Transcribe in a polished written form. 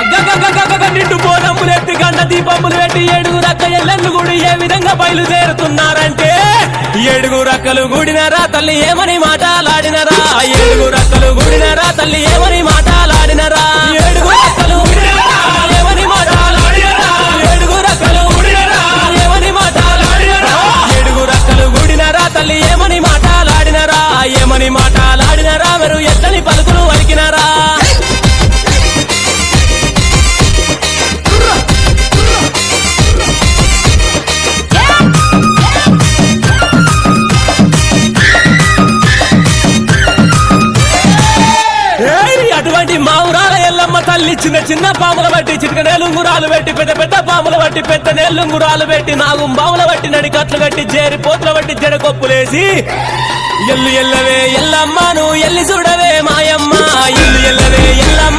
నిండు బోనములెత్తి గంట దీపములు పెట్టి ఏడుగురు అక్క ఎల్లెన్ను గుడి ఏ విధంగా బయలుదేరుతున్నారంటే ఏడుగురు అక్కలు గుడినరా తల్లి ఏమని మాటలాడినరా ఏడుగురు అక్కలు గుడినరా తల్లి ఏమని మాటలాడినరా ఏడుగురు అక్కలు ఏమని మాటలాడినరా ఏడుగురు అక్కలు ఏమని మాటలాడినరా ఏడుగురు అక్కలు గుడినరా తల్లి ఏమని మాటలాడినరా ఏమని మాటలాడినరా మీరు ఎత్తని పలుకులు వలికినరా అటువంటి మా ఊరాల ఎల్లమ్మ తల్లి చిన్న చిన్న పాములు బట్టి చిటిక నేలుంగురాలు పెట్టి పెద్ద పెద్ద పాములు బట్టి పెద్ద నేలుంగురాలు పెట్టి నాగుం బాములు బట్టి నడికట్లు కట్టి జేరి పోట్ల బట్టి జడకొప్పులేసి ఎల్లు ఎల్లవే ఎల్లమ్మను ఎల్లి చూడవే మాయమ్మ ఎల్లు ఎల్లవే ఎల్లమ్మ